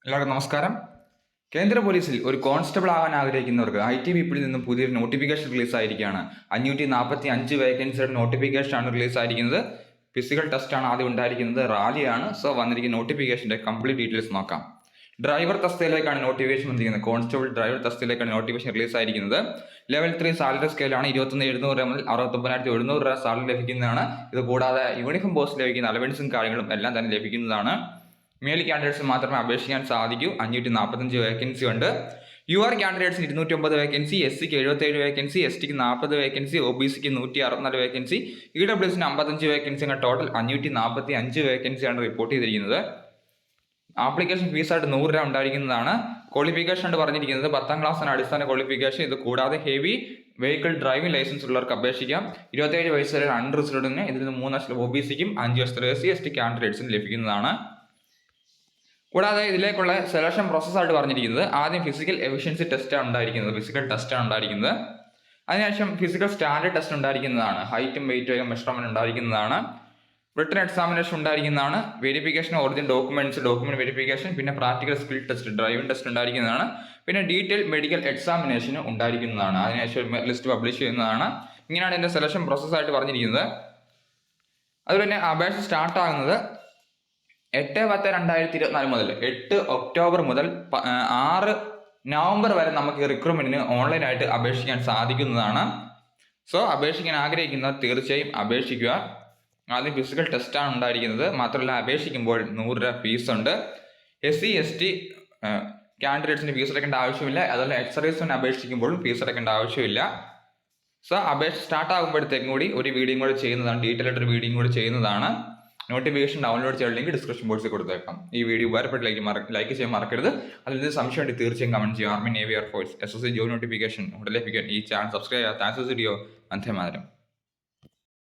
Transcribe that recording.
എല്ലാവർക്കും നമസ്കാരം. കേന്ദ്ര പോലീസിൽ ഒരു കോൺസ്റ്റബിൾ ആവാൻ ആഗ്രഹിക്കുന്നവർക്ക് ITBPയിൽ നിന്നും പുതിയൊരു നോട്ടിഫിക്കേഷൻ റിലീസ് ആയിരിക്കുകയാണ്. 545 വേക്കൻസിയുടെ നോട്ടിഫിക്കേഷനാണ് റിലീസ് ആയിരിക്കുന്നത്. ഫിസിക്കൽ ടെസ്റ്റാണ് ആദ്യം ഉണ്ടായിരിക്കുന്നത്, റാലിയാണ്. സോ വന്നിരിക്കുന്ന നോട്ടിഫിക്കേഷൻ്റെ കംപ്ലീറ്റ് ഡീറ്റെയിൽസ് നോക്കാം. ഡ്രൈവർ തസ്തികയിലേക്കാണ് നോട്ടിഫിക്കേഷൻ വന്നിരിക്കുന്നത്. കോൺസ്റ്റബിൾ ഡ്രൈവർ തസ്തികയിലേക്കാണ് നോട്ടിഫിക്കേഷൻ റിലീസ് ആയിരിക്കുന്നത്. ലെവൽ 3 സാലറി സ്കെയിലാണ്. 21,700 മുതൽ 69,700 രൂപ സാലറി ലഭിക്കുന്നതാണ്. ഇത് കൂടാതെ യൂണിഫോം പോസ്റ്റ് ലഭിക്കുന്ന അലവൻസും കാര്യങ്ങളും എല്ലാം തന്നെ ലഭിക്കുന്നതാണ്. മെയിൽ കാൻഡിഡേറ്റ്സ് മാത്രമേ അപേക്ഷിക്കാൻ സാധിക്കൂ. 545 വേക്കൻസി ഉണ്ട്. UR കാൻഡിഡേറ്റ്സിന് 209 വേക്കൻസി, SCക്ക് 77 വേക്കൻസി, STക്ക് 40 വേക്കൻസി, OBCക്ക് 164 വേക്കൻസി, EWSന് 55 വേക്കൻസി, അങ്ങനെ ടോട്ടൽ 545 വേക്കൻസിയാണ് റിപ്പോർട്ട് ചെയ്തിരിക്കുന്നത്. ആപ്ലിക്കേഷൻ ഫീസായിട്ട് 100 രൂപ ഉണ്ടായിരിക്കുന്നതാണ്. ക്വാളിഫിക്കേഷൻ ആയിട്ട് പറഞ്ഞിരിക്കുന്നത് 10ാം ക്ലാസ്സിന് അടിസ്ഥാന ക്വാളിഫിക്കേഷൻ. ഇത് കൂടാതെ ഹെവി വെഹിക്കിൾ ഡ്രൈവിംഗ് ലൈസൻസ് ഉള്ളവർക്ക് അപേക്ഷിക്കാം. 27 വയസ്സ് വരെ അൺറിസർവ്ഡിന് ഇതിൽ നിന്ന് 3 വർഷം OBCക്കും 5 വർഷത്തെ SC/ST കാൻഡിഡേറ്റ്സിന് ലഭിക്കുന്നതാണ്. കൂടാതെ ഇതിലേക്കുള്ള സെലക്ഷൻ പ്രോസസ്സായിട്ട് പറഞ്ഞിരിക്കുന്നത് ആദ്യം ഫിസിക്കൽ എഫിഷ്യൻസി ടെസ്റ്റാണ് ഉണ്ടായിരിക്കുന്നത്. അതിനുശേഷം ഫിസിക്കൽ സ്റ്റാൻഡേർഡ് ടെസ്റ്റ് ഉണ്ടായിരിക്കുന്നതാണ്. ഹൈറ്റും വെയിറ്റും മെഷർമെന്റ് ഉണ്ടായിരിക്കുന്നതാണ്. റിട്ടൺ എക്സാമിനേഷൻ ഉണ്ടായിരിക്കുന്നതാണ്. വെരിഫിക്കേഷൻ ഒറിജിനൽ ഡോക്യുമെന്റ് വെരിഫിക്കേഷൻ, പിന്നെ practical skill test, driving test ഉണ്ടായിരിക്കുന്നതാണ്. പിന്നെ ഡീറ്റെയിൽ മെഡിക്കൽ എക്സാമിനേഷൻ ഉണ്ടായിരിക്കുന്നതാണ്. അതിനുശേഷം ലിസ്റ്റ് പബ്ലിഷ് ചെയ്യുന്നതാണ്. ഇങ്ങനെയാണ് ഇതിന്റെ സെലക്ഷൻ പ്രോസസ്സായിട്ട് പറഞ്ഞിരിക്കുന്നത്. അതുപോലെ തന്നെ അപേക്ഷ സ്റ്റാർട്ട് ആകുന്നത് 8/10/2024 മുതൽ 8 ഒക്ടോബർ മുതൽ 6 നവംബർ വരെ നമുക്ക് റിക്രൂട്ട്മെന്റിന് ഓൺലൈനായിട്ട് അപേക്ഷിക്കാൻ സാധിക്കുന്നതാണ്. സോ അപേക്ഷിക്കാൻ ആഗ്രഹിക്കുന്നവർ തീർച്ചയായും അപേക്ഷിക്കുക. ആദ്യം ഫിസിക്കൽ ടെസ്റ്റാണ് ഉണ്ടായിരിക്കുന്നത്. മാത്രമല്ല അപേക്ഷിക്കുമ്പോൾ 100 രൂപ ഫീസ് ഉണ്ട്. SC/ST കാൻഡിഡേറ്റ്സിന് ഫീസ് അടയ്ക്കേണ്ട ആവശ്യമില്ല. അതുപോലെ എക്സർവീസിന് അപേക്ഷിക്കുമ്പോഴും ഫീസ് അടയ്ക്കേണ്ട ആവശ്യമില്ല. സോ അപേക്ഷ സ്റ്റാർട്ട് ആകുമ്പോഴത്തേക്കും കൂടി ഒരു വീഡിയോ കൂടി ചെയ്യുന്നതാണ്, ഡീറ്റെയിൽ ആയിട്ട് ഒരു വീഡിയോ കൂടി ചെയ്യുന്നതാണ്. നോട്ടിഫിക്കേഷൻ ഡൗൺലോഡ് ചെയ്യാൻ ലിങ്ക് ഡിസ്ക്രിപ്ഷൻ ബോക്സിൽ കൊടുത്തേക്കാം. ഈ വീഡിയോ ഉപകാരപ്പെട്ട് ലൈക്ക് ചെയ്യാൻ മറക്കരുത്. അതിൽ സംശയം ഉണ്ടെങ്കിൽ തീർച്ചയായും കമന്റ് ചെയ്യുക. Army, navy, air force, SSC job notification ഉടൻ ലഭിക്കാൻ ഈ ചാനൽ സബ്സ്ക്രൈബ് ചെയ്യുക. Thanks video. വന്ദേ മാതരം.